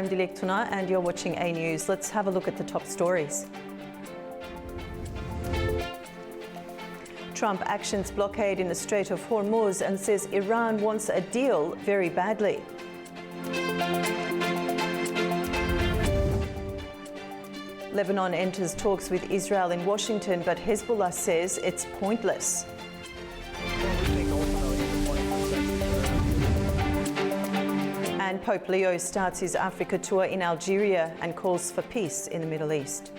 I'm Dilek Tuna and you're watching A News. Let's have a look at the top stories. Trump actions blockade in the Strait of Hormuz and says Iran wants a deal very badly. Lebanon enters talks with Israel in Washington, but Hezbollah says it's pointless. And Pope Leo starts his Africa tour in Algeria and calls for peace in the Middle East.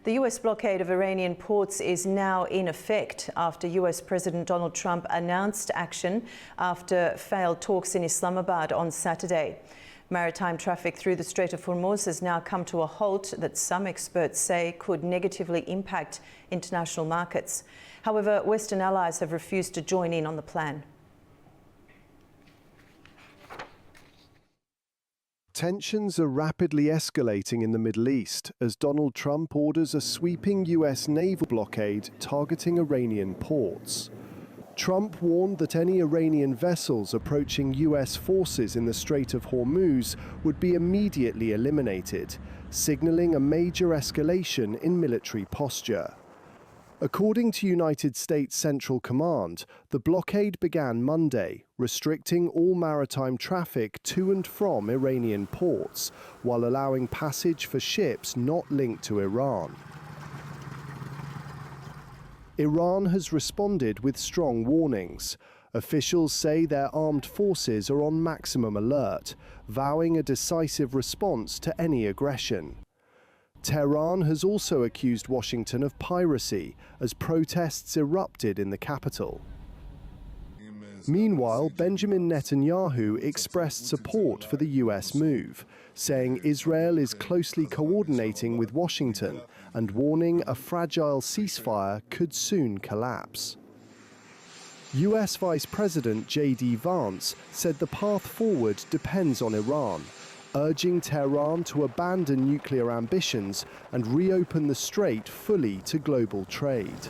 The US blockade of Iranian ports is now in effect after US President Donald Trump announced action after failed talks in Islamabad on Saturday. Maritime traffic through the Strait of Hormuz has now come to a halt that some experts say could negatively impact international markets. However, Western allies have refused to join in on the plan. Tensions are rapidly escalating in the Middle East as Donald Trump orders a sweeping US naval blockade targeting Iranian ports. Trump warned that any Iranian vessels approaching US forces in the Strait of Hormuz would be immediately eliminated, signaling a major escalation in military posture. According to United States Central Command, the blockade began Monday, restricting all maritime traffic to and from Iranian ports, while allowing passage for ships not linked to Iran. Iran has responded with strong warnings. Officials say their armed forces are on maximum alert, vowing a decisive response to any aggression. Tehran has also accused Washington of piracy as protests erupted in the capital. Meanwhile, Benjamin Netanyahu expressed support for the US move, saying Israel is closely coordinating with Washington and warning a fragile ceasefire could soon collapse. US Vice President J.D. Vance said the path forward depends on Iran, urging Tehran to abandon nuclear ambitions and reopen the strait fully to global trade.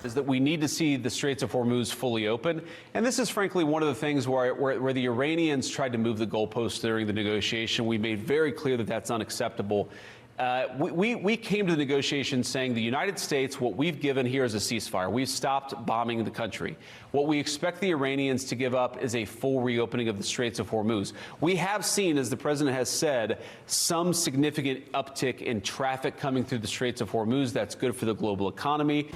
Is that we need to see the Straits of Hormuz fully open. And this is frankly one of the things where the Iranians tried to move the goalposts during the negotiation. We made very clear that that's unacceptable. We came to the negotiation saying the United States, what we've given here is a ceasefire. We've stopped bombing the country. What we expect the Iranians to give up is a full reopening of the Straits of Hormuz. We have seen, as the president has said, some significant uptick in traffic coming through the Straits of Hormuz. That's good for the global economy.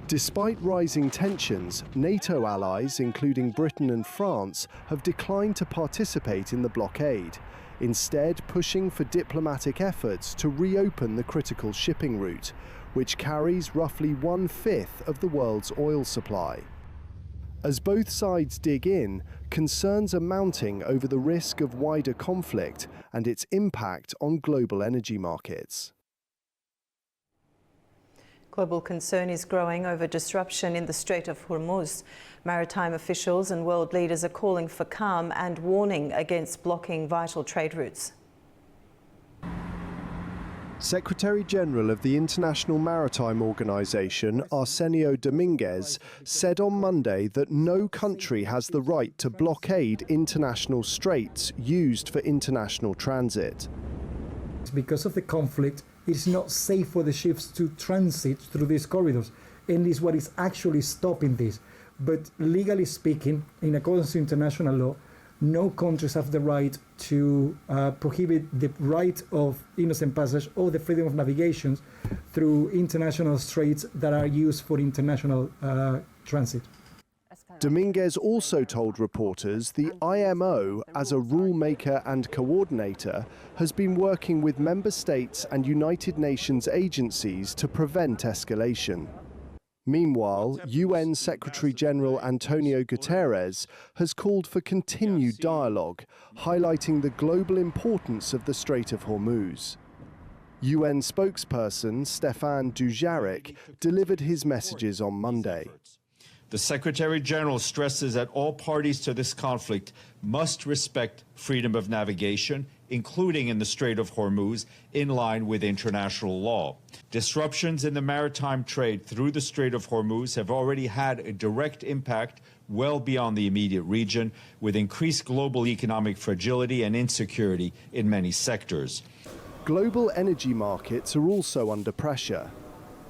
Despite rising tensions, NATO allies, including Britain and France, have declined to participate in the blockade, instead pushing for diplomatic efforts to reopen the critical shipping route, which carries roughly 1/5 of the world's oil supply. As both sides dig in, concerns are mounting over the risk of wider conflict and its impact on global energy markets. Global concern is growing over disruption in the Strait of Hormuz. Maritime officials and world leaders are calling for calm and warning against blocking vital trade routes. Secretary-General of the International Maritime Organization, Arsenio Dominguez, said on Monday that no country has the right to blockade international straits used for international transit. Because of the conflict, it's not safe for the ships to transit through these corridors, and this is what is actually stopping this. But legally speaking, in accordance to international law, no countries have the right to prohibit the right of innocent passage or the freedom of navigation through international straits that are used for international transit. Dominguez also told reporters the IMO, as a rule maker and coordinator, has been working with member states and United Nations agencies to prevent escalation. Meanwhile, UN Secretary-General Antonio Guterres has called for continued dialogue, highlighting the global importance of the Strait of Hormuz. UN spokesperson Stéphane Dujarric delivered his messages on Monday. The Secretary-General stresses that all parties to this conflict must respect freedom of navigation including in the Strait of Hormuz, in line with international law. Disruptions in the maritime trade through the Strait of Hormuz have already had a direct impact well beyond the immediate region, with increased global economic fragility and insecurity in many sectors. Global energy markets are also under pressure.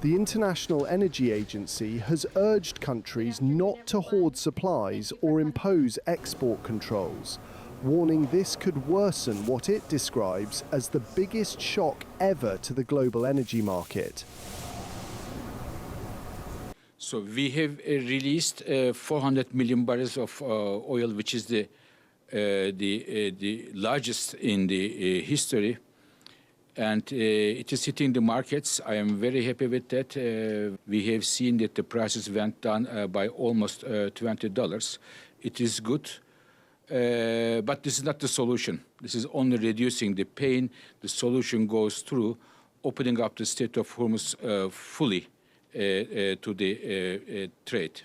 The International Energy Agency has urged countries not to hoard supplies or impose export controls, warning this could worsen what it describes as the biggest shock ever to the global energy market. So we have released 400 million barrels of oil, which is the largest in the history. And it is hitting the markets. I am very happy with that. We have seen that the prices went down by almost $20. It is good, but this is not the solution. This is only reducing the pain. The solution goes through opening up the Strait of Hormuz fully to the trade.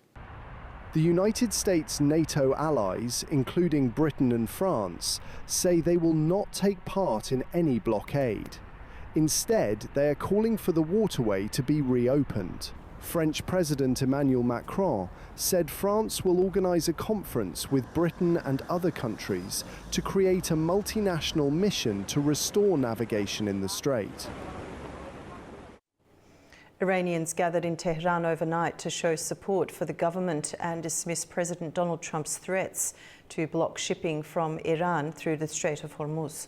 The United States' NATO allies, including Britain and France, say they will not take part in any blockade. Instead, they are calling for the waterway to be reopened. French President Emmanuel Macron said France will organise a conference with Britain and other countries to create a multinational mission to restore navigation in the strait. Iranians gathered in Tehran overnight to show support for the government and dismiss President Donald Trump's threats to block shipping from Iran through the Strait of Hormuz.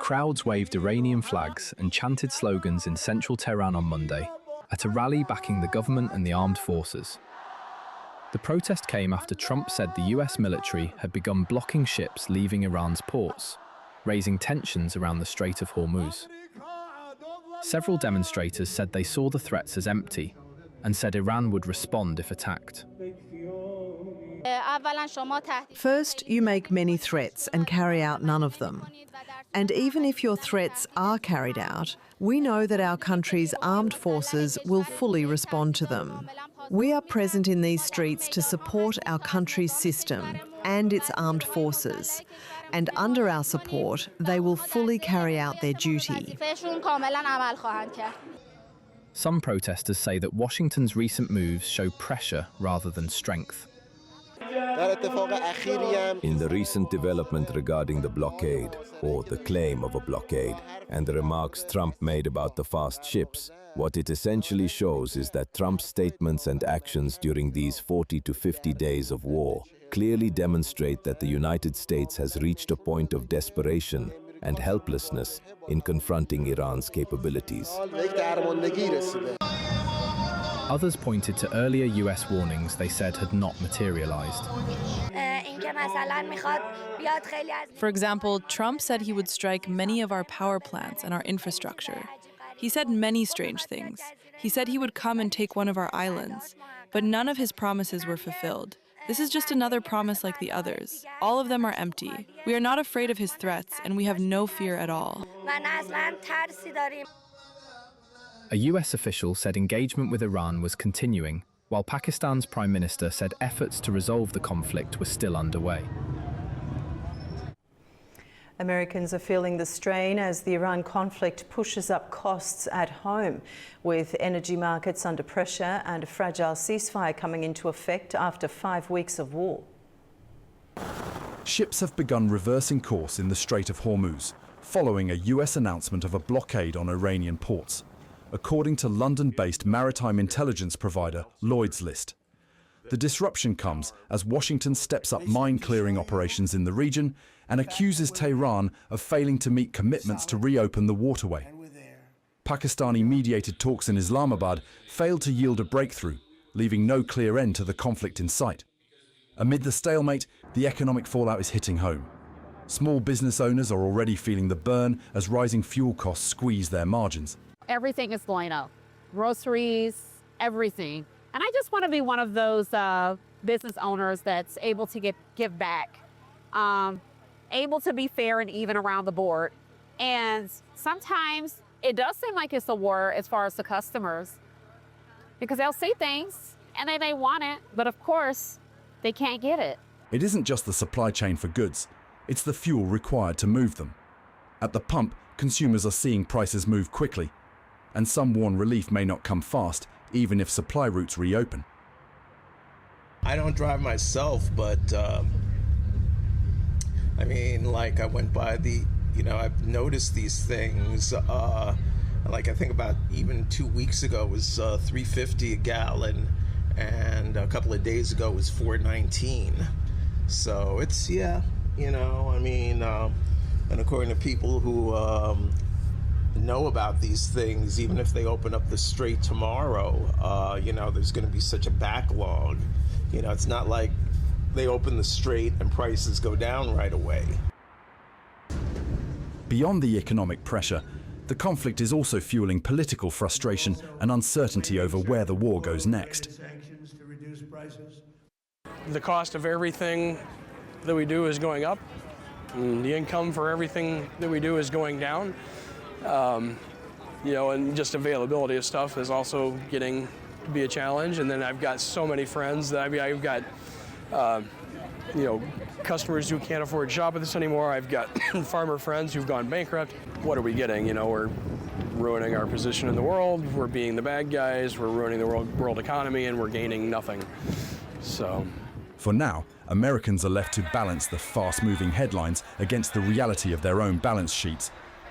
Crowds waved Iranian flags and chanted slogans in central Tehran on Monday at a rally backing the government and the armed forces. The protest came after Trump said the US military had begun blocking ships leaving Iran's ports, raising tensions around the Strait of Hormuz. Several demonstrators said they saw the threats as empty and said Iran would respond if attacked. First, you make many threats and carry out none of them. And even if your threats are carried out, we know that our country's armed forces will fully respond to them. We are present in these streets to support our country's system and its armed forces. And under our support, they will fully carry out their duty. Some protesters say that Washington's recent moves show pressure rather than strength. In the recent development regarding the blockade, or the claim of a blockade, and the remarks Trump made about the fast ships, what it essentially shows is that Trump's statements and actions during these 40 to 50 days of war clearly demonstrate that the United States has reached a point of desperation and helplessness in confronting Iran's capabilities. Others pointed to earlier US warnings they said had not materialized. For example, Trump said he would strike many of our power plants and our infrastructure. He said many strange things. He said he would come and take one of our islands, but none of his promises were fulfilled. This is just another promise like the others. All of them are empty. We are not afraid of his threats, and we have no fear at all. A US official said engagement with Iran was continuing, while Pakistan's Prime Minister said efforts to resolve the conflict were still underway. Americans are feeling the strain as the Iran conflict pushes up costs at home, with energy markets under pressure and a fragile ceasefire coming into effect after 5 weeks of war. Ships have begun reversing course in the Strait of Hormuz, following a US announcement of a blockade on Iranian ports, according to London-based maritime intelligence provider Lloyd's List. The disruption comes as Washington steps up mine-clearing operations in the region and accuses Tehran of failing to meet commitments to reopen the waterway. Pakistani-mediated talks in Islamabad failed to yield a breakthrough, leaving no clear end to the conflict in sight. Amid the stalemate, the economic fallout is hitting home. Small business owners are already feeling the burn as rising fuel costs squeeze their margins. Everything is going up. Groceries, everything. And I just want to be one of those business owners that's able to give back, able to be fair and even around the board. And sometimes it does seem like it's a war as far as the customers, because they'll see things and they want it, but of course they can't get it. It isn't just the supply chain for goods, it's the fuel required to move them. At the pump, consumers are seeing prices move quickly, and some warn relief may not come fast, even if supply routes reopen. I don't drive myself, but I mean, like I went by I've noticed these things. Like I think about even 2 weeks ago it was $3.50 a gallon, and a couple of days ago it was $4.19. So it's, and according to people who know about these things, even if they open up the strait tomorrow, there's going to be such a backlog. It's not like they open the strait and prices go down right away. Beyond the economic pressure, the conflict is also fueling political frustration and uncertainty over where the war goes next. The cost of everything that we do is going up, and the income for everything that we do is going down. And just availability of stuff is also getting to be a challenge. And then I've got so many friends that I've got, customers who can't afford to shop with us anymore. I've got farmer friends who've gone bankrupt. What are we getting? We're ruining our position in the world. We're being the bad guys. We're ruining the world economy, and we're gaining nothing. So, for now, Americans are left to balance the fast-moving headlines against the reality of their own balance sheets,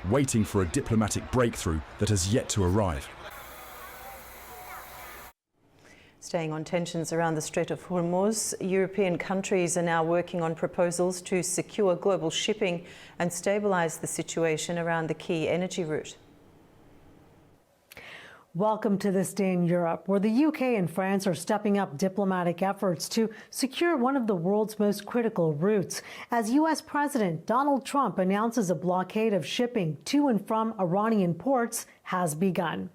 waiting for a diplomatic breakthrough that has yet to arrive. Staying on tensions around the Strait of Hormuz, European countries are now working on proposals to secure global shipping and stabilise the situation around the key energy route. Welcome to This Day in Europe, where the UK and France are stepping up diplomatic efforts to secure one of the world's most critical routes, as U.S. President Donald Trump announces a blockade of shipping to and from Iranian ports has begun.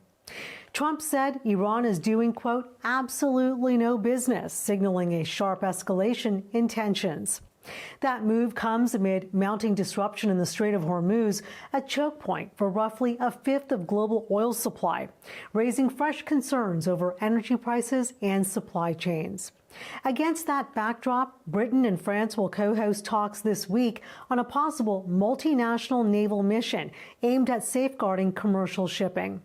Trump said Iran is doing, quote, absolutely no business, signaling a sharp escalation in tensions. That move comes amid mounting disruption in the Strait of Hormuz, a choke point for roughly a fifth of global oil supply, raising fresh concerns over energy prices and supply chains. Against that backdrop, Britain and France will co-host talks this week on a possible multinational naval mission aimed at safeguarding commercial shipping.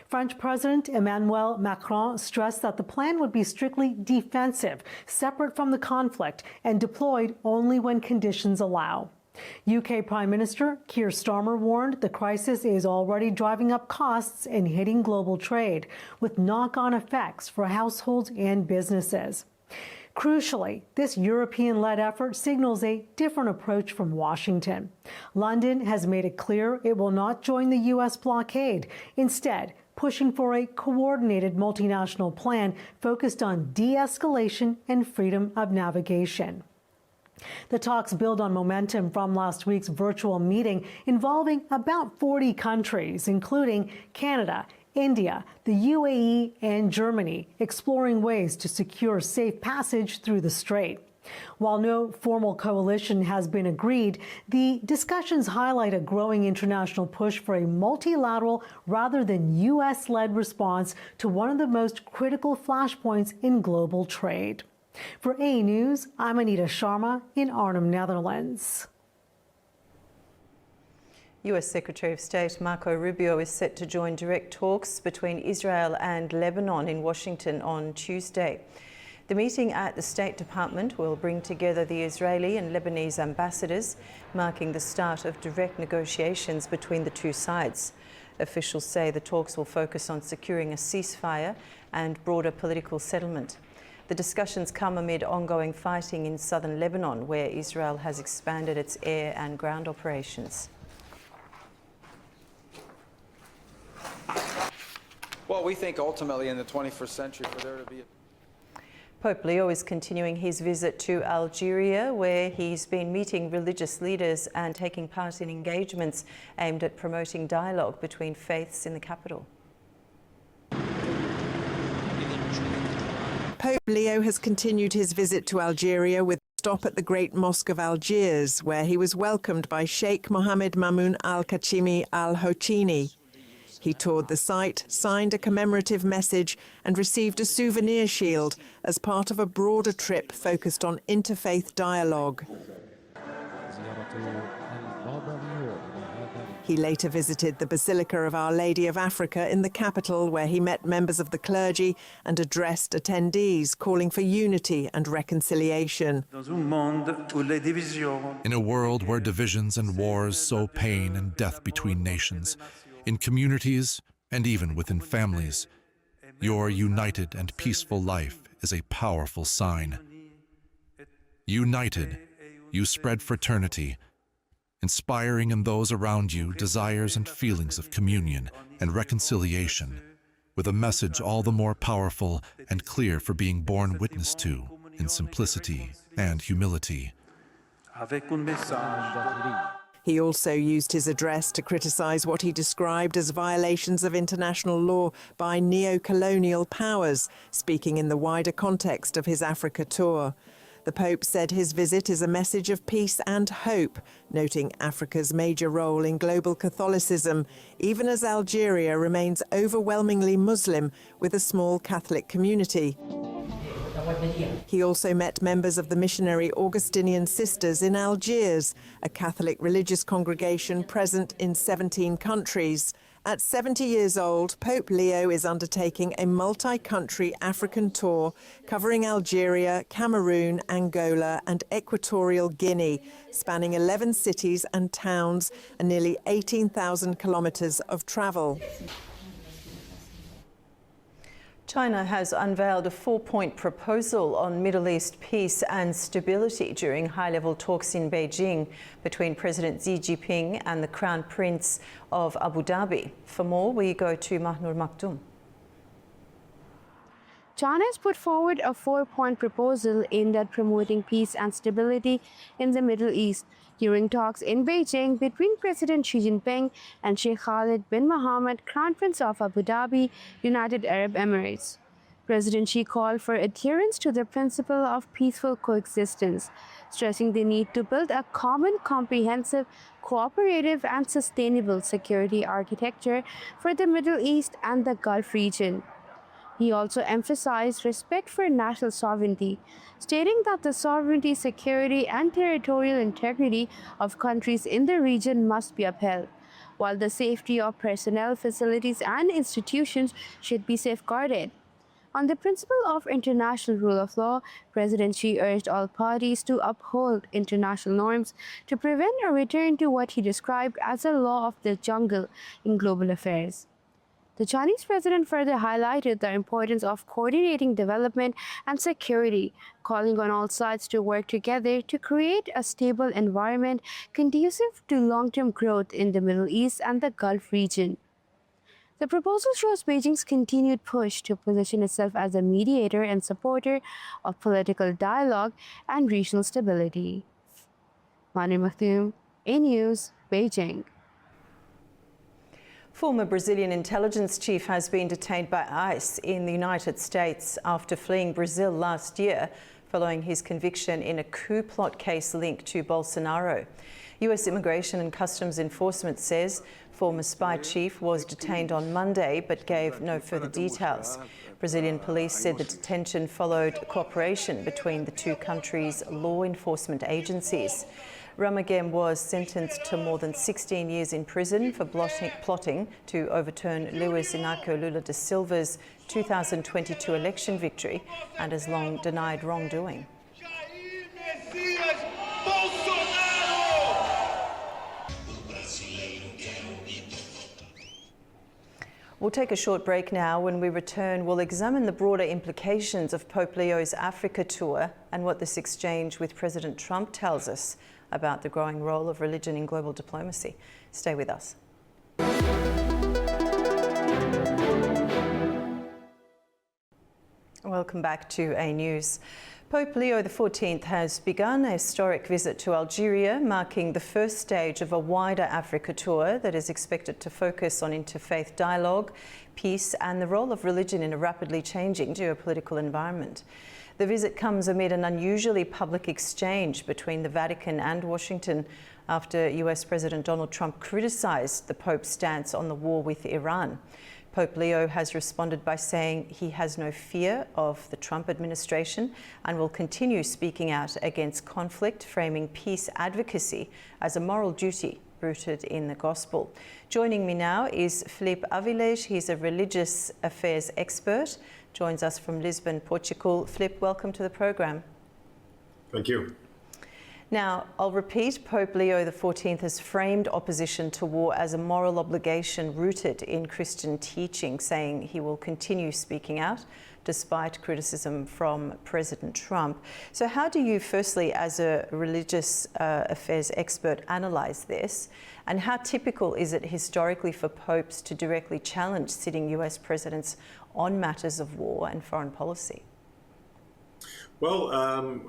French President Emmanuel Macron stressed that the plan would be strictly defensive, separate from the conflict, and deployed only when conditions allow. UK Prime Minister Keir Starmer warned the crisis is already driving up costs and hitting global trade, with knock-on effects for households and businesses. Crucially, this European-led effort signals a different approach from Washington. London has made it clear it will not join the U.S. blockade, instead pushing for a coordinated multinational plan focused on de-escalation and freedom of navigation. The talks build on momentum from last week's virtual meeting involving about 40 countries, including Canada, India, the UAE, and Germany, exploring ways to secure safe passage through the strait. While no formal coalition has been agreed, the discussions highlight a growing international push for a multilateral rather than U.S.-led response to one of the most critical flashpoints in global trade. For A News, I'm Anita Sharma in Arnhem, Netherlands. US Secretary of State Marco Rubio is set to join direct talks between Israel and Lebanon in Washington on Tuesday. The meeting at the State Department will bring together the Israeli and Lebanese ambassadors, marking the start of direct negotiations between the two sides. Officials say the talks will focus on securing a ceasefire and broader political settlement. The discussions come amid ongoing fighting in southern Lebanon, where Israel has expanded its air and ground operations. Well, we think ultimately in the 21st century for there to be Pope Leo is continuing his visit to Algeria, where he's been meeting religious leaders and taking part in engagements aimed at promoting dialogue between faiths in the capital. Pope Leo has continued his visit to Algeria with a stop at the Great Mosque of Algiers, where he was welcomed by Sheikh Mohammed Mamoun Al-Kachimi Al-Houchini. He toured the site, signed a commemorative message and received a souvenir shield as part of a broader trip focused on interfaith dialogue. He later visited the Basilica of Our Lady of Africa in the capital, where he met members of the clergy and addressed attendees, calling for unity and reconciliation. In a world where divisions and wars sow pain and death between nations, in communities and even within families, your united and peaceful life is a powerful sign. United, you spread fraternity, inspiring in those around you desires and feelings of communion and reconciliation, with a message all the more powerful and clear for being borne witness to in simplicity and humility. He also used his address to criticize what he described as violations of international law by neo-colonial powers, speaking in the wider context of his Africa tour. The Pope said his visit is a message of peace and hope, noting Africa's major role in global Catholicism, even as Algeria remains overwhelmingly Muslim with a small Catholic community. He also met members of the missionary Augustinian Sisters in Algiers, a Catholic religious congregation present in 17 countries. At 70 years old, Pope Leo is undertaking a multi-country African tour covering Algeria, Cameroon, Angola and Equatorial Guinea, spanning 11 cities and towns and nearly 18,000 kilometres of travel. China has unveiled a 4-point proposal on Middle East peace and stability during high-level talks in Beijing between President Xi Jinping and the Crown Prince of Abu Dhabi. For more, we go to Mahnur Maktoum. China has put forward a 4-point proposal aimed at promoting peace and stability in the Middle East during talks in Beijing between President Xi Jinping and Sheikh Khalid bin Mohammed, Crown Prince of Abu Dhabi, United Arab Emirates. President Xi called for adherence to the principle of peaceful coexistence, stressing the need to build a common, comprehensive, cooperative and sustainable security architecture for the Middle East and the Gulf region. He also emphasized respect for national sovereignty, stating that the sovereignty, security, and territorial integrity of countries in the region must be upheld, while the safety of personnel, facilities, and institutions should be safeguarded. On the principle of international rule of law, President Xi urged all parties to uphold international norms to prevent a return to what he described as a law of the jungle in global affairs. The Chinese president further highlighted the importance of coordinating development and security, calling on all sides to work together to create a stable environment conducive to long-term growth in the Middle East and the Gulf region. The proposal shows Beijing's continued push to position itself as a mediator and supporter of political dialogue and regional stability. Mahnur Maktoum, A News, Beijing. Former Brazilian intelligence chief has been detained by ICE in the United States after fleeing Brazil last year following his conviction in a coup plot case linked to Bolsonaro. US Immigration and Customs Enforcement says former spy chief was detained on Monday but gave no further details. Brazilian police said the detention followed cooperation between the two countries' law enforcement agencies. Ramagem was sentenced to more than 16 years in prison for plotting to overturn Luiz Inácio Lula da Silva's 2022 election victory and has long denied wrongdoing. We'll take a short break now. When we return, we'll examine the broader implications of Pope Leo's Africa tour and what this exchange with President Trump tells us about the growing role of religion in global diplomacy. Stay with us. Welcome back to A News. Pope Leo XIV has begun a historic visit to Algeria, marking the first stage of a wider Africa tour that is expected to focus on interfaith dialogue, peace and the role of religion in a rapidly changing geopolitical environment. The visit comes amid an unusually public exchange between the Vatican and Washington after US President Donald Trump criticized the Pope's stance on the war with Iran. Pope Leo has responded by saying he has no fear of the Trump administration and will continue speaking out against conflict, framing peace advocacy as a moral duty rooted in the gospel. Joining me now is Filipe Avilés. He's a religious affairs expert, joins us from Lisbon, Portugal. Filipe, welcome to the program. Thank you. Now, I'll repeat, Pope Leo XIV has framed opposition to war as a moral obligation rooted in Christian teaching, saying he will continue speaking out despite criticism from President Trump. So how do you, firstly, as a religious affairs expert, analyse this? And how typical is it historically for popes to directly challenge sitting US presidents on matters of war and foreign policy? Well,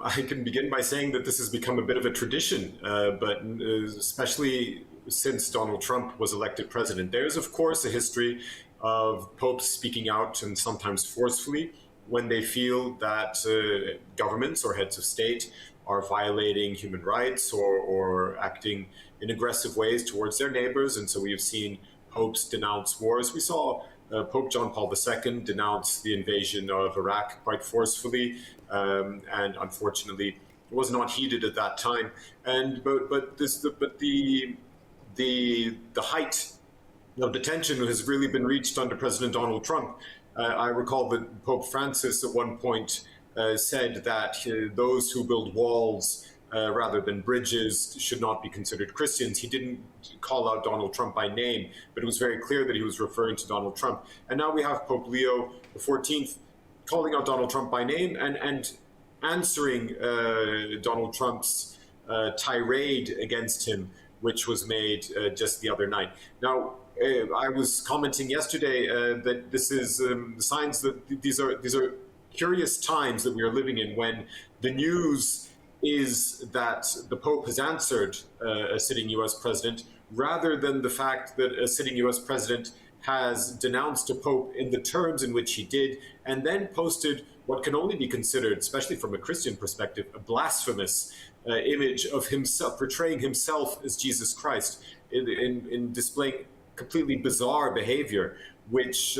I can begin by saying that this has become a bit of a tradition, but especially since Donald Trump was elected president. There's, of course, a history of popes speaking out, and sometimes forcefully, when they feel that governments or heads of state are violating human rights or acting in aggressive ways towards their neighbors. And so we have seen popes denounce wars. We saw Pope John Paul II denounce the invasion of Iraq quite forcefully, and unfortunately it was not heeded at that time. And but the height of the tension has really been reached under President Donald Trump. I recall that Pope Francis at one point said that those who build walls rather than bridges should not be considered Christians. He didn't call out Donald Trump by name, but it was very clear that he was referring to Donald Trump. And now we have Pope Leo XIV calling out Donald Trump by name and answering Donald Trump's tirade against him, which was made just the other night. Now, I was commenting yesterday that this is signs that these are curious times that we are living in, when the news is that the Pope has answered a sitting US president, rather than the fact that a sitting US president has denounced a Pope in the terms in which he did, and then posted what can only be considered, especially from a Christian perspective, a blasphemous image of himself, portraying himself as Jesus Christ, in displaying completely bizarre behavior, which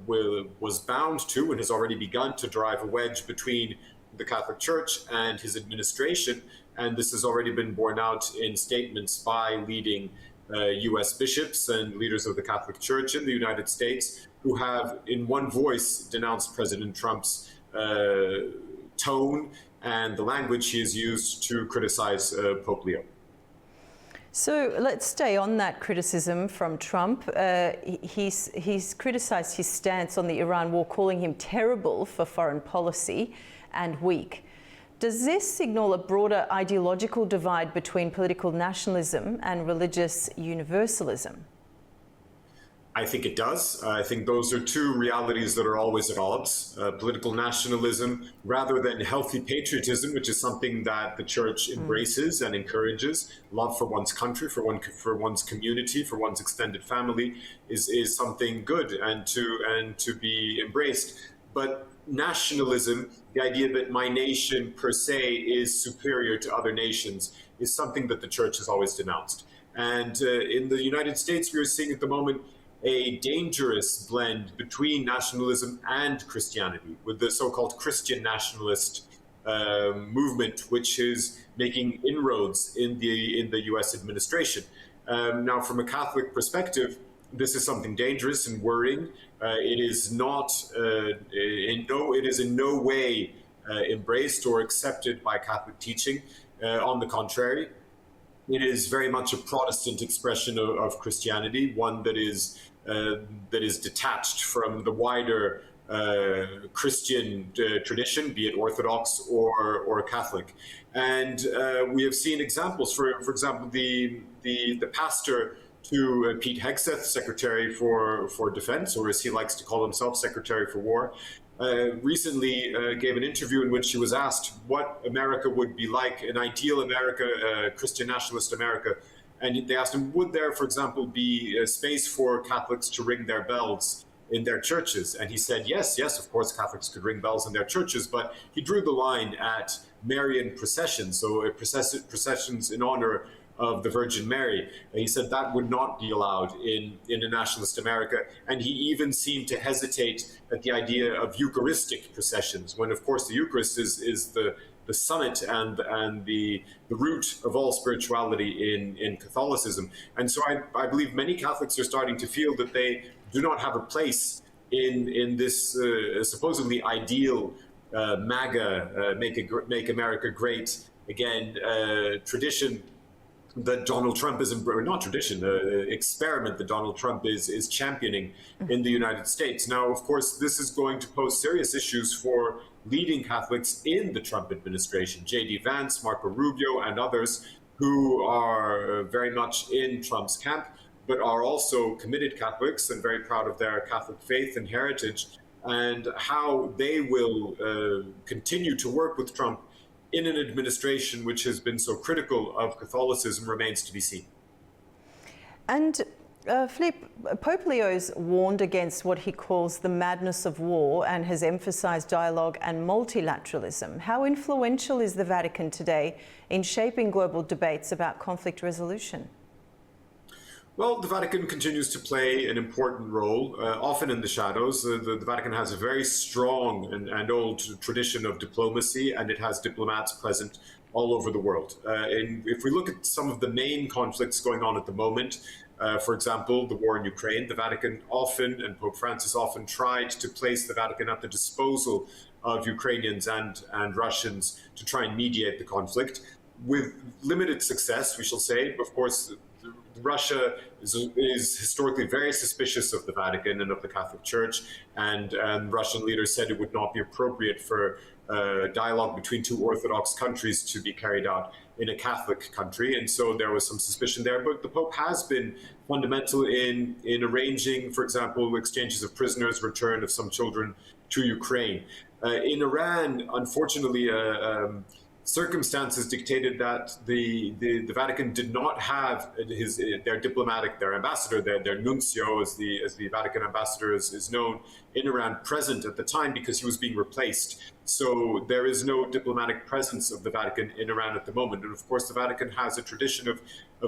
was bound to and has already begun to drive a wedge between the Catholic Church and his administration. And this has already been borne out in statements by leading US bishops and leaders of the Catholic Church in the United States, who have in one voice denounced President Trump's tone and the language he has used to criticize Pope Leo. So let's stay on that criticism from Trump. He's criticised his stance on the Iran war, calling him terrible for foreign policy and weak. Does this signal a broader ideological divide between political nationalism and religious universalism? I think it does. I think those are two realities that are always at odds. Political nationalism, rather than healthy patriotism, which is something that the church embraces and encourages. Love for one's country, for one's community, for one's extended family is something good and to be embraced. But nationalism, the idea that my nation per se is superior to other nations, is something that the church has always denounced. And in the United States, we are seeing at the moment a dangerous blend between nationalism and Christianity, with the so-called Christian nationalist movement, which is making inroads in the U.S. administration. Now, from a Catholic perspective, this is something dangerous and worrying. It is not, it is in no way embraced or accepted by Catholic teaching. On the contrary, it is very much a Protestant expression of Christianity, one that is detached from the wider Christian tradition, be it Orthodox or Catholic. And we have seen examples, for example, the pastor to Pete Hegseth, Secretary for Defense, or as he likes to call himself, Secretary for War, recently gave an interview in which he was asked what America would be like, an ideal America, Christian nationalist America. And they asked him, would there, for example, be a space for Catholics to ring their bells in their churches? And he said, yes, of course, Catholics could ring bells in their churches, but he drew the line at Marian processions, so processions in honor of the Virgin Mary. He said that would not be allowed in a nationalist America. And he even seemed to hesitate at the idea of Eucharistic processions, when of course the Eucharist is the summit and the root of all spirituality in Catholicism. And so I believe many Catholics are starting to feel that they do not have a place in this supposedly ideal MAGA, make America great again tradition that Donald Trump is, not tradition, experiment that Donald Trump is championing in the United States. Now, of course, this is going to pose serious issues for leading Catholics in the Trump administration, J.D. Vance, Marco Rubio, and others who are very much in Trump's camp, but are also committed Catholics and very proud of their Catholic faith and heritage, and how they will continue to work with Trump in an administration which has been so critical of Catholicism remains to be seen. And Philippe, Pope Leo's warned against what he calls the madness of war and has emphasized dialogue and multilateralism. How influential is the Vatican today in shaping global debates about conflict resolution? Well, the Vatican continues to play an important role, often in the shadows. The Vatican has a very strong and old tradition of diplomacy, and it has diplomats present all over the world. And if we look at some of the main conflicts going on at the moment, for example, the war in Ukraine, the Vatican often, and Pope Francis often, tried to place the Vatican at the disposal of Ukrainians and Russians to try and mediate the conflict. With limited success, we shall say. Of course, Russia is historically very suspicious of the Vatican and of the Catholic Church, and Russian leaders said it would not be appropriate for dialogue between two Orthodox countries to be carried out in a Catholic country, and so there was some suspicion there. But the Pope has been fundamental in arranging, for example, exchanges of prisoners, return of some children to Ukraine. In Iran, unfortunately, circumstances dictated that the Vatican did not have their ambassador, their nuncio, as the Vatican ambassador is known in Iran, present at the time, because he was being replaced. So there is no diplomatic presence of the Vatican in Iran at the moment. And of course, the Vatican has a tradition of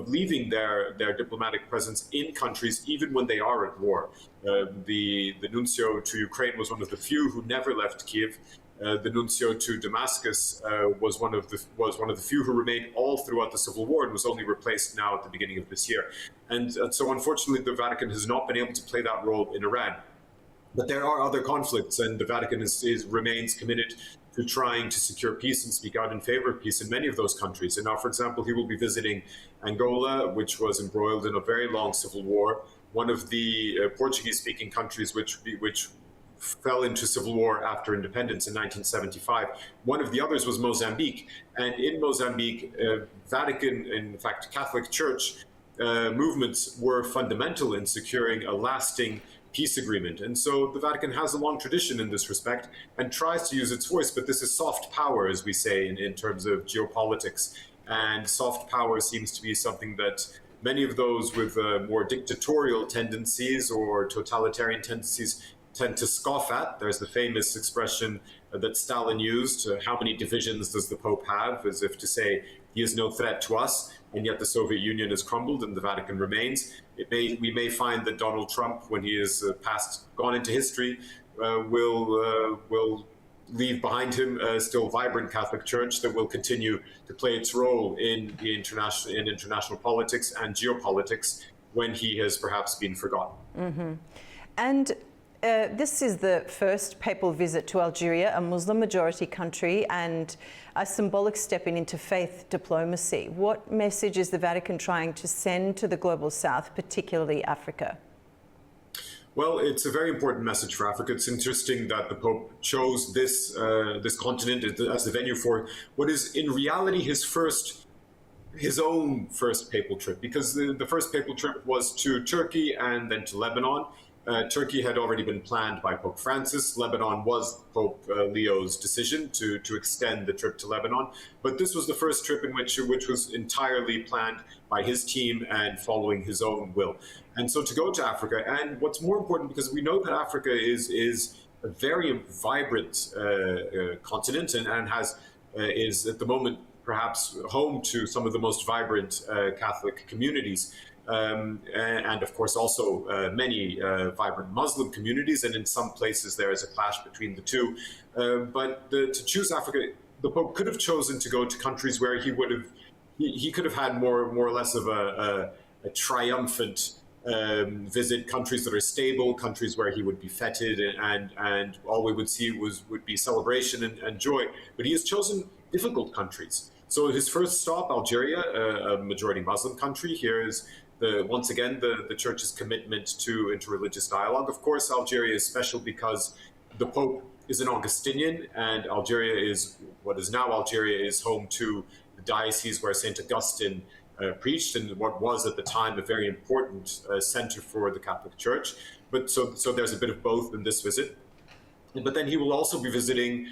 leaving their diplomatic presence in countries even when they are at war. The nuncio to Ukraine was one of the few who never left Kiev. The nuncio to Damascus was one of the few who remained all throughout the civil war and was only replaced now at the beginning of this year. And so unfortunately, the Vatican has not been able to play that role in Iran. But there are other conflicts, and the Vatican remains committed to trying to secure peace and speak out in favor of peace in many of those countries. And now, for example, he will be visiting Angola, which was embroiled in a very long civil war, one of the Portuguese-speaking countries which fell into civil war after independence in 1975. One of the others was Mozambique. And in Mozambique, Vatican, in fact, Catholic Church movements were fundamental in securing a lasting peace agreement. And so the Vatican has a long tradition in this respect and tries to use its voice, but this is soft power, as we say, in terms of geopolitics. And soft power seems to be something that many of those with more dictatorial tendencies or totalitarian tendencies tend to scoff at. There's the famous expression that Stalin used, how many divisions does the Pope have, as if to say he is no threat to us, and yet the Soviet Union has crumbled and the Vatican remains. We may find that Donald Trump, when he is gone into history, will leave behind him a still vibrant Catholic Church that will continue to play its role in international politics and geopolitics when he has perhaps been forgotten. Mm-hmm. And this is the first papal visit to Algeria, a Muslim-majority country, and a symbolic step into faith diplomacy. What message is the Vatican trying to send to the Global South, particularly Africa? Well, it's a very important message for Africa. It's interesting that the Pope chose this continent as the venue for what is in reality his own first papal trip, because the first papal trip was to Turkey and then to Lebanon. Turkey had already been planned by Pope Francis. Lebanon was Pope Leo's decision to extend the trip to Lebanon. But this was the first trip in which was entirely planned by his team and following his own will. And so to go to Africa, and what's more important, because we know that Africa is a very vibrant continent and is at the moment perhaps home to some of the most vibrant Catholic communities. And of course also many vibrant Muslim communities, and in some places there is a clash between the two. But to choose Africa, the Pope could have chosen to go to countries where he could have had more or less of a triumphant visit, countries that are stable, countries where he would be feted, and all we would see would be celebration and joy. But he has chosen difficult countries. So his first stop, Algeria, a majority Muslim country. Here is once again the Church's commitment to interreligious dialogue. Of course, Algeria is special because the Pope is an Augustinian, and Algeria is what is now Algeria is home to the diocese where St. Augustine preached, and what was at the time a very important center for the Catholic Church. But so there's a bit of both in this visit. But then he will also be visiting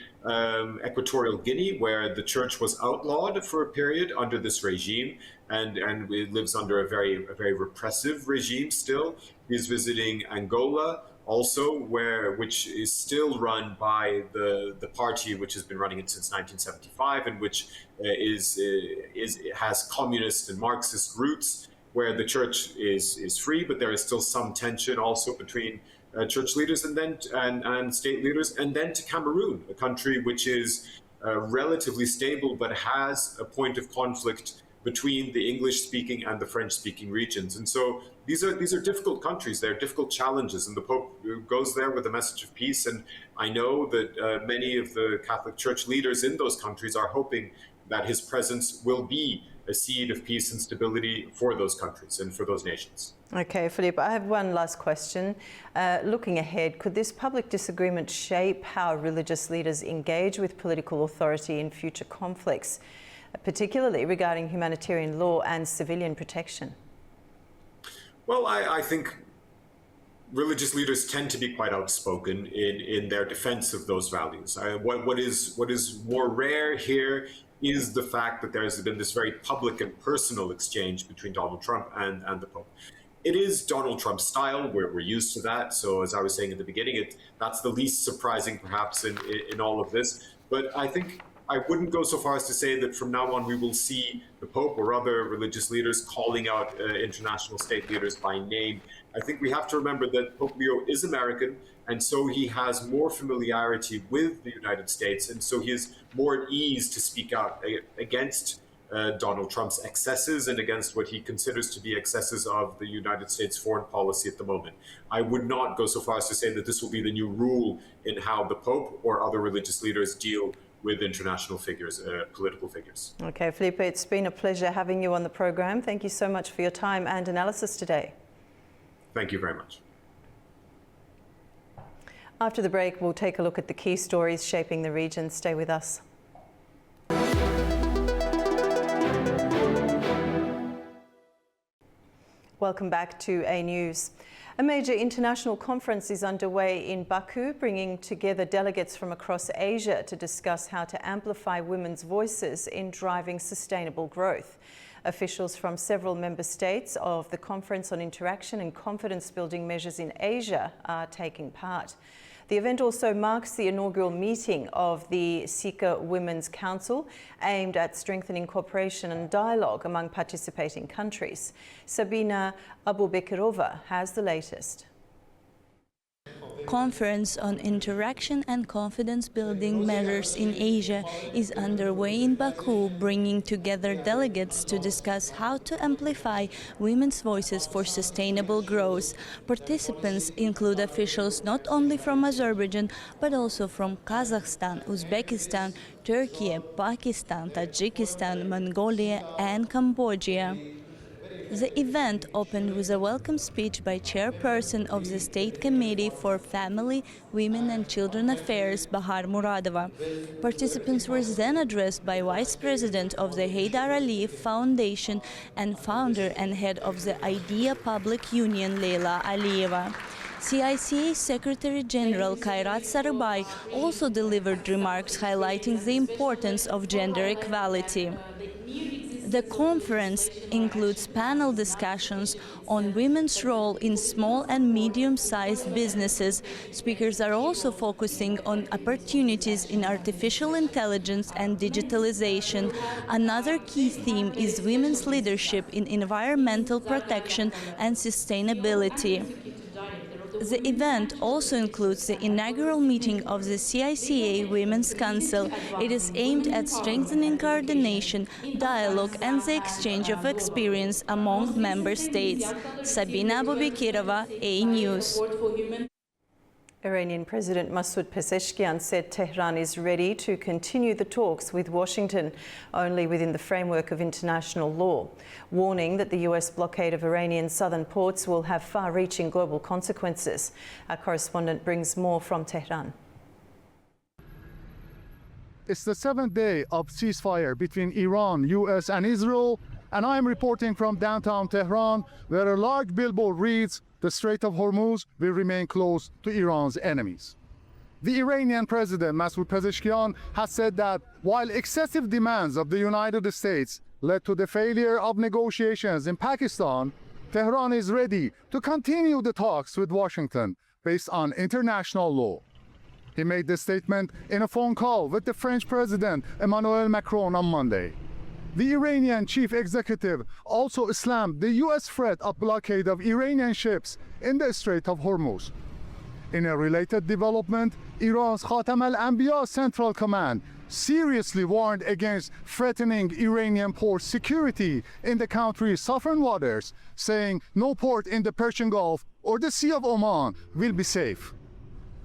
Equatorial Guinea, where the church was outlawed for a period under this regime, and it lives under a very repressive regime still. He's visiting Angola also, which is still run by the party which has been running it since 1975, and which has communist and Marxist roots, where the church is free, but there is still some tension also between church leaders and state leaders. And then to Cameroon, a country which is relatively stable but has a point of conflict between the English-speaking and the French-speaking regions. And so these are difficult countries. They're difficult challenges, and the Pope goes there with a message of peace. And I know that many of the Catholic Church leaders in those countries are hoping that his presence will be a seed of peace and stability for those countries and for those nations. Okay, Philippe, I have one last question. Looking ahead, could this public disagreement shape how religious leaders engage with political authority in future conflicts, particularly regarding humanitarian law and civilian protection? Well, I think religious leaders tend to be quite outspoken in their defense of those values. What is more rare here is the fact that there's been this very public and personal exchange between Donald Trump and the Pope. It is Donald Trump's style. We're used to that. So as I was saying at the beginning, that's the least surprising perhaps in all of this. But I think I wouldn't go so far as to say that from now on we will see the Pope or other religious leaders calling out international state leaders by name. I think we have to remember that Pope Leo is American, and so he has more familiarity with the United States, and so he is more at ease to speak out against Donald Trump's excesses and against what he considers to be excesses of the United States foreign policy at the moment. I would not go so far as to say that this will be the new rule in how the Pope or other religious leaders deal with international figures, political figures. Okay, Felipe, it's been a pleasure having you on the program. Thank you so much for your time and analysis today. Thank you very much. After the break, we'll take a look at the key stories shaping the region. Stay with us. Welcome back to A News. A major international conference is underway in Baku, bringing together delegates from across Asia to discuss how to amplify women's voices in driving sustainable growth. Officials from several member states of the Conference on Interaction and Confidence Building Measures in Asia are taking part. The event also marks the inaugural meeting of the Sikha Women's Council, aimed at strengthening cooperation and dialogue among participating countries. Sabina Abubekirova has the latest. Conference on Interaction and Confidence Building Measures in Asia is underway in Baku, bringing together delegates to discuss how to amplify women's voices for sustainable growth. Participants include officials not only from Azerbaijan, but also from Kazakhstan, Uzbekistan, Turkey, Pakistan, Tajikistan, Mongolia and Cambodia. The event opened with a welcome speech by Chairperson of the State Committee for Family, Women and Children Affairs, Bahar Muradova. Participants were then addressed by Vice President of the Heydar Aliyev Foundation and founder and head of the IDEA Public Union, Leila Aliyeva. CICA Secretary General Kairat Sarıbay also delivered remarks highlighting the importance of gender equality. The conference includes panel discussions on women's role in small and medium-sized businesses. Speakers are also focusing on opportunities in artificial intelligence and digitalization. Another key theme is women's leadership in environmental protection and sustainability. The event also includes the inaugural meeting of the CICA Women's Council. It is aimed at strengthening coordination, dialogue and the exchange of experience among member states. Sabina Abubekirova, A News. Iranian President Masoud Pezeshkian said Tehran is ready to continue the talks with Washington only within the framework of international law, warning that the US blockade of Iranian southern ports will have far-reaching global consequences. Our correspondent brings more from Tehran. It's the 7th day of ceasefire between Iran, US and Israel, and I am reporting from downtown Tehran, where a large billboard reads, "The Strait of Hormuz will remain closed to Iran's enemies." The Iranian President Masoud Pezeshkian has said that while excessive demands of the United States led to the failure of negotiations in Pakistan, Tehran is ready to continue the talks with Washington based on international law. He made this statement in a phone call with the French President Emmanuel Macron on Monday. The Iranian chief executive also slammed the US threat of blockade of Iranian ships in the Strait of Hormuz. In a related development, Iran's Khatam al-Anbiya Central Command seriously warned against threatening Iranian port security in the country's sovereign waters, saying no port in the Persian Gulf or the Sea of Oman will be safe.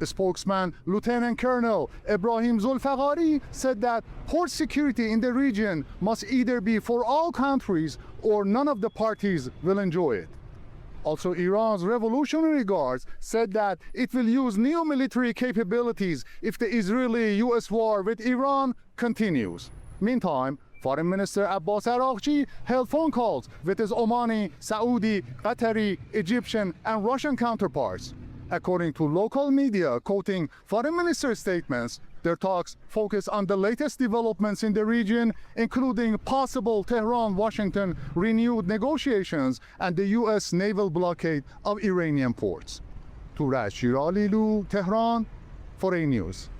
The spokesman, Lieutenant Colonel Ebrahim Zulfaqari, said that port security in the region must either be for all countries or none of the parties will enjoy it. Also, Iran's Revolutionary Guards said that it will use new military capabilities if the Israeli-US war with Iran continues. Meantime, Foreign Minister Abbas Araghchi held phone calls with his Omani, Saudi, Qatari, Egyptian and Russian counterparts. According to local media quoting foreign minister statements, their talks focus on the latest developments in the region, including possible Tehran-Washington renewed negotiations and the US naval blockade of Iranian ports. Turaj Shiralilu, Tehran, for A News.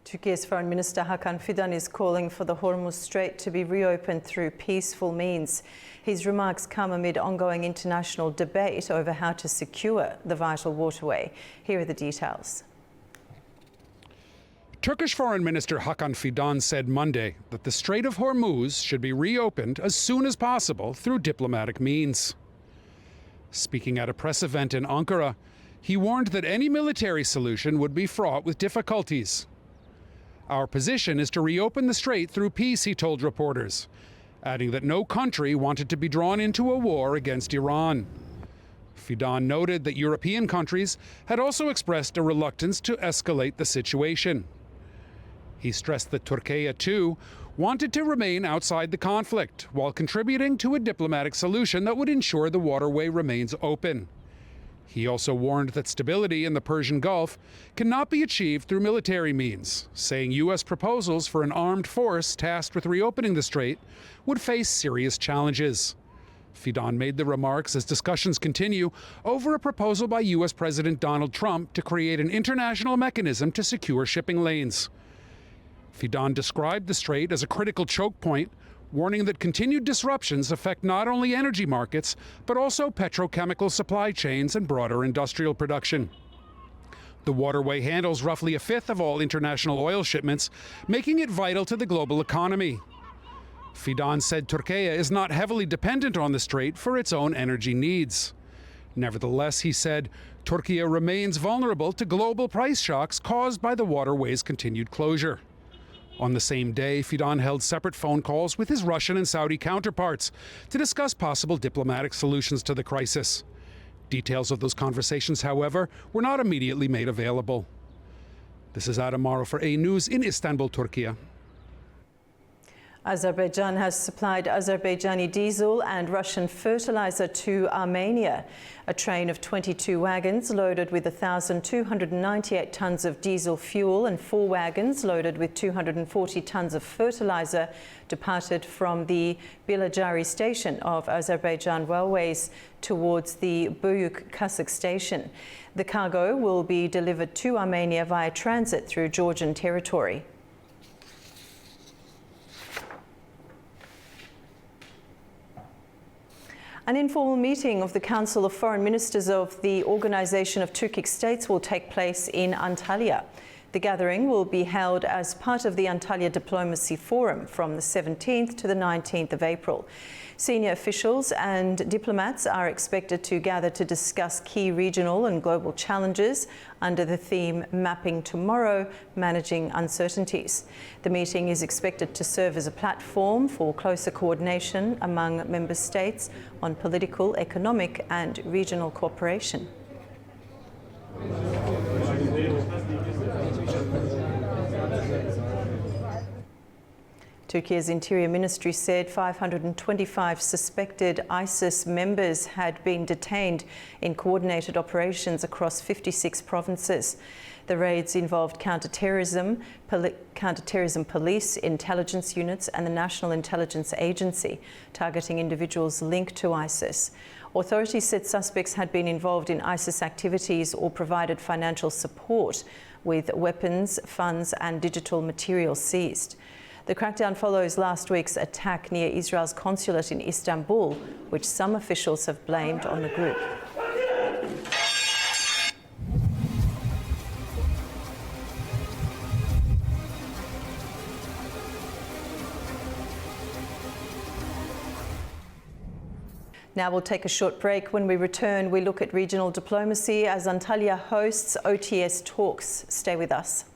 Turkey's Foreign Minister Hakan Fidan is calling for the Hormuz Strait to be reopened through peaceful means. His remarks come amid ongoing international debate over how to secure the vital waterway. Here are the details. Turkish Foreign Minister Hakan Fidan said Monday that the Strait of Hormuz should be reopened as soon as possible through diplomatic means. Speaking at a press event in Ankara, he warned that any military solution would be fraught with difficulties. Our position is to reopen the strait through peace, he told reporters, adding that no country wanted to be drawn into a war against Iran. Fidan noted that European countries had also expressed a reluctance to escalate the situation. He stressed that Turkey, too, wanted to remain outside the conflict while contributing to a diplomatic solution that would ensure the waterway remains open. He also warned that stability in the Persian Gulf cannot be achieved through military means, saying U.S. proposals for an armed force tasked with reopening the strait would face serious challenges. Fidan made the remarks as discussions continue over a proposal by U.S. President Donald Trump to create an international mechanism to secure shipping lanes. Fidan described the strait as a critical choke point, warning that continued disruptions affect not only energy markets, but also petrochemical supply chains and broader industrial production. The waterway handles roughly a fifth of all international oil shipments, making it vital to the global economy. Fidan said Turkey is not heavily dependent on the strait for its own energy needs. Nevertheless, he said, Turkey remains vulnerable to global price shocks caused by the waterway's continued closure. On the same day, Fidan held separate phone calls with his Russian and Saudi counterparts to discuss possible diplomatic solutions to the crisis. Details of those conversations, however, were not immediately made available. This is Adam Morrow for A News in Istanbul, Turkey. Azerbaijan has supplied Azerbaijani diesel and Russian fertilizer to Armenia. A train of 22 wagons loaded with 1,298 tons of diesel fuel and 4 wagons loaded with 240 tons of fertilizer departed from the Bilajari station of Azerbaijan Railways towards the Buyuk-Kasuk station. The cargo will be delivered to Armenia via transit through Georgian territory. An informal meeting of the Council of Foreign Ministers of the Organization of Turkic States will take place in Antalya. The gathering will be held as part of the Antalya Diplomacy Forum from the 17th to the 19th of April. Senior officials and diplomats are expected to gather to discuss key regional and global challenges under the theme Mapping Tomorrow, Managing Uncertainties. The meeting is expected to serve as a platform for closer coordination among member states on political, economic and regional cooperation. Turkey's Interior Ministry said 525 suspected ISIS members had been detained in coordinated operations across 56 provinces. The raids involved counterterrorism police, intelligence units and the National Intelligence Agency, targeting individuals linked to ISIS. Authorities said suspects had been involved in ISIS activities or provided financial support, with weapons, funds and digital materials seized. The crackdown follows last week's attack near Israel's consulate in Istanbul, which some officials have blamed on the group. Now we'll take a short break. When we return, we look at regional diplomacy as Antalya hosts OTS talks. Stay with us.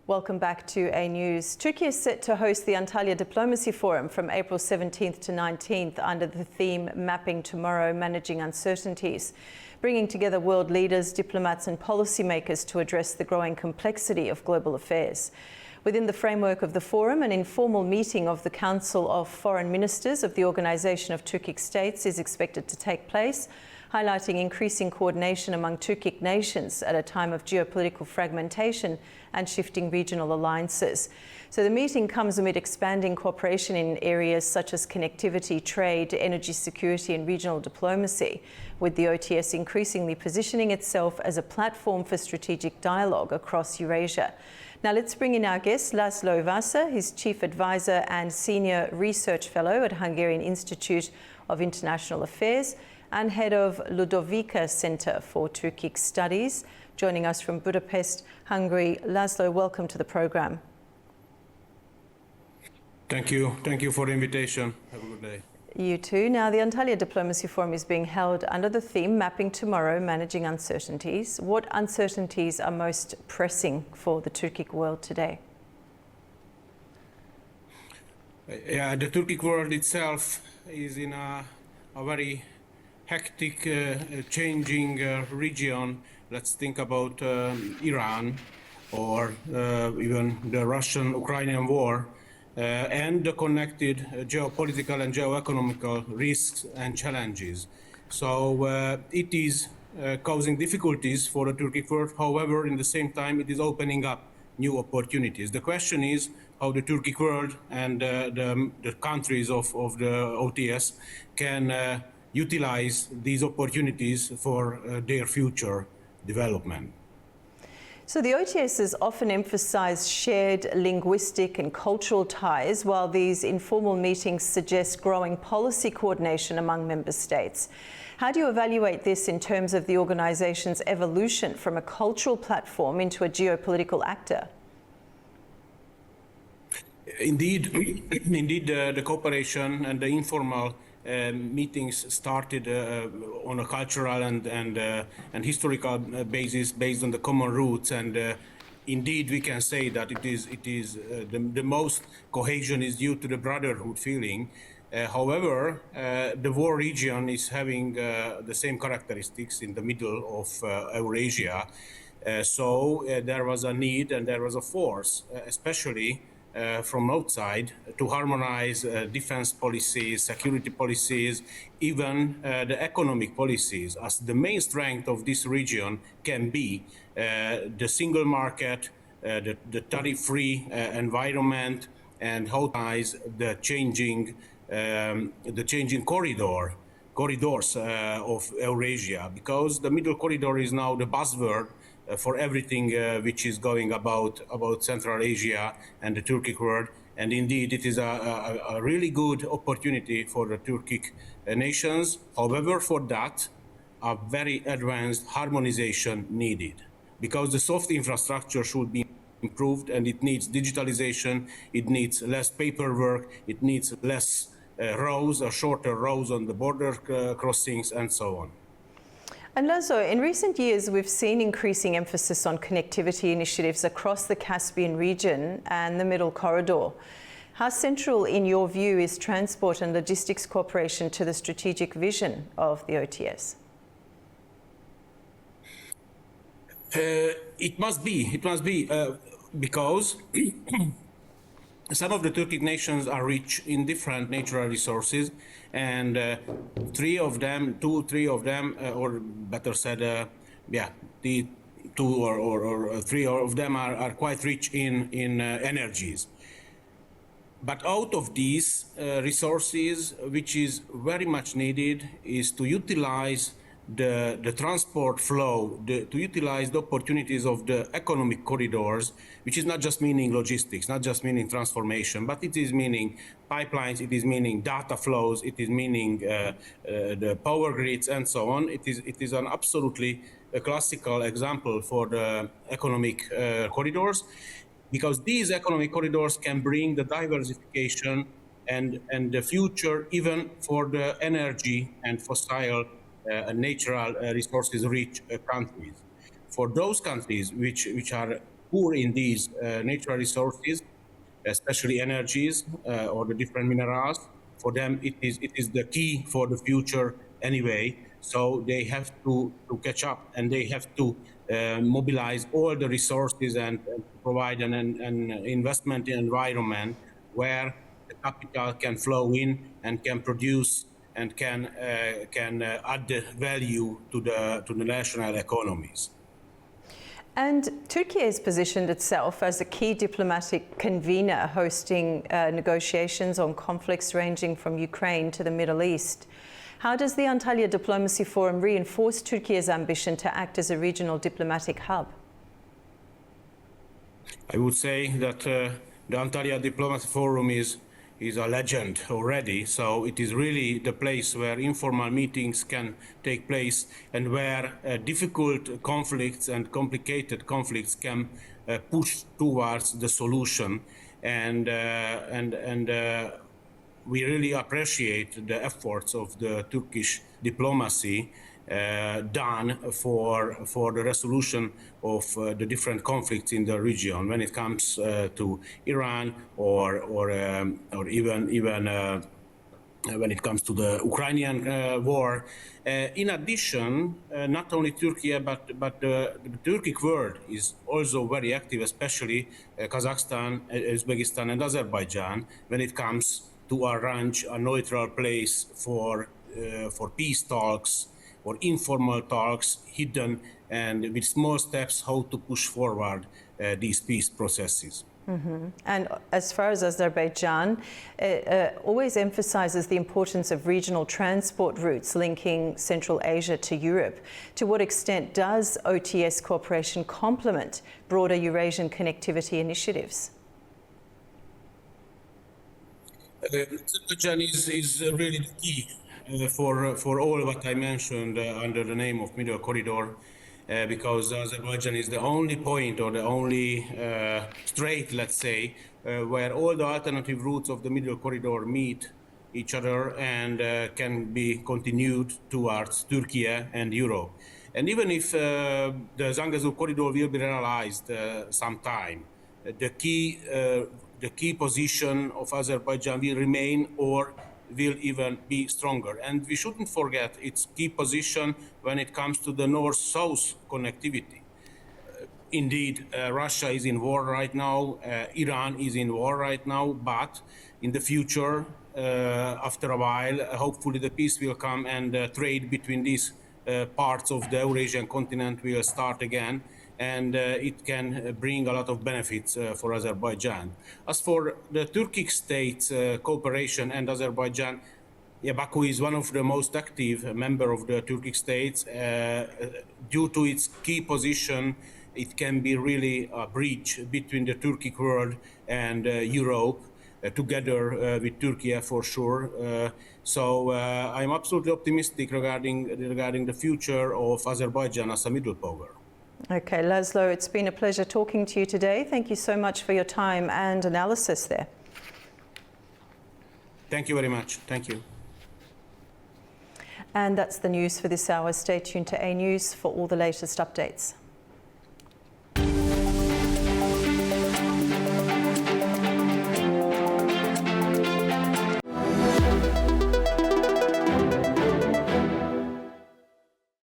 Welcome back to A News. Turkey is set to host the Antalya Diplomacy Forum from April 17th to 19th under the theme Mapping Tomorrow, Managing Uncertainties, bringing together world leaders, diplomats and policymakers to address the growing complexity of global affairs. Within the framework of the forum, an informal meeting of the Council of Foreign Ministers of the Organization of Turkic States is expected to take place, highlighting increasing coordination among Turkic nations at a time of geopolitical fragmentation and shifting regional alliances. So the meeting comes amid expanding cooperation in areas such as connectivity, trade, energy security and regional diplomacy, with the OTS increasingly positioning itself as a platform for strategic dialogue across Eurasia. Now let's bring in our guest, Laszlo Vasa. He's Chief Advisor and Senior Research Fellow at Hungarian Institute of International Affairs and Head of Ludovica Center for Turkic Studies. Joining us from Budapest, Hungary. Laszlo, welcome to the program. Thank you. Thank you for the invitation. Have a good day. You too. Now, the Antalya Diplomacy Forum is being held under the theme Mapping Tomorrow, Managing Uncertainties. What uncertainties are most pressing for the Turkic world today? Yeah, the Turkic world itself is in a very hectic, changing region. Let's think about Iran or even the Russian-Ukrainian war. And the connected geopolitical and geoeconomical risks and challenges. So it is causing difficulties for the Turkic world. However, in the same time, it is opening up new opportunities. The question is how the Turkic world and the countries of the OTS can utilize these opportunities for their future development. So the OTS has often emphasised shared linguistic and cultural ties, while these informal meetings suggest growing policy coordination among member states. How do you evaluate this in terms of the organisation's evolution from a cultural platform into a geopolitical actor? Indeed, the cooperation and the informal meetings started on a cultural and historical basis, based on the common roots, and indeed we can say that it is the most cohesion is due to the brotherhood feeling. However, the war region is having the same characteristics in the middle of Eurasia. There was a need and there was a force, especially from outside, to harmonize defense policies, security policies, even the economic policies, as the main strength of this region can be the single market, the tariff-free environment, and how to harmonize the changing corridors of Eurasia, because the middle corridor is now the buzzword for everything which is going about Central Asia and the Turkic world. And indeed, it is a really good opportunity for the Turkic nations. However, for that, a very advanced harmonization needed, because the soft infrastructure should be improved, and it needs digitalization, it needs less paperwork, it needs less rows or shorter rows on the border crossings, and so on. And Lazo, in recent years, we've seen increasing emphasis on connectivity initiatives across the Caspian region and the Middle Corridor. How central, in your view, is transport and logistics cooperation to the strategic vision of the OTS? It must be, because some of the Turkic nations are rich in different natural resources, and three of them, or better said, the two or three of them are quite rich in energies. But out of these resources, which is very much needed, is to utilize the transport flow, to utilize the opportunities of the economic corridors, which is not just meaning logistics, not just meaning transformation, but it is meaning pipelines, it is meaning data flows, it is meaning the power grids, and so on. It is an absolutely classical example for the economic corridors, because these economic corridors can bring the diversification and the future even for the energy and fossil natural resources rich countries. For those countries which are poor in these natural resources, especially energies or the different minerals, for them it is the key for the future anyway. So they have to catch up, and they have to mobilize all the resources and provide an investment environment where the capital can flow in and can produce and can add value to the national economies. And Turkey has positioned itself as a key diplomatic convener, hosting negotiations on conflicts ranging from Ukraine to the Middle East. How does the Antalya Diplomacy Forum reinforce Turkey's ambition to act as a regional diplomatic hub? I would say that the Antalya Diplomacy Forum is a legend already, so it is really the place where informal meetings can take place, and where difficult conflicts and complicated conflicts can push towards the solution. And we really appreciate the efforts of the Turkish diplomacy done for the resolution of the different conflicts in the region, when it comes to Iran or even when it comes to the Ukrainian war. In addition, not only Turkey but the Turkic world is also very active, especially Kazakhstan, Uzbekistan, and Azerbaijan, when it comes to arrange a neutral place for peace talks, or informal talks, hidden, and with small steps, how to push forward these peace processes. Mm-hmm. And as far as Azerbaijan, it always emphasizes the importance of regional transport routes linking Central Asia to Europe. To what extent does OTS cooperation complement broader Eurasian connectivity initiatives? Azerbaijan is really the key for all what I mentioned under the name of Middle Corridor, because Azerbaijan is the only point, or the only strait, let's say, where all the alternative routes of the Middle Corridor meet each other and can be continued towards Turkey and Europe. And even if the Zangezur Corridor will be realized sometime, the key position of Azerbaijan will remain, or will even be stronger. And we shouldn't forget its key position when it comes to the north-south connectivity. Indeed, Russia is in war right now, Iran is in war right now, but in the future, after a while, hopefully the peace will come and trade between these parts of the Eurasian continent will start again, and it can bring a lot of benefits for Azerbaijan. As for the Turkic states' cooperation and Azerbaijan, Baku is one of the most active members of the Turkic states. Due to its key position, it can be really a bridge between the Turkic world and Europe, together with Turkey for sure. So I'm absolutely optimistic regarding the future of Azerbaijan as a middle power. Okay, Laszlo, it's been a pleasure talking to you today. Thank you so much for your time and analysis there. Thank you very much. Thank you. And that's the news for this hour. Stay tuned to A News for all the latest updates.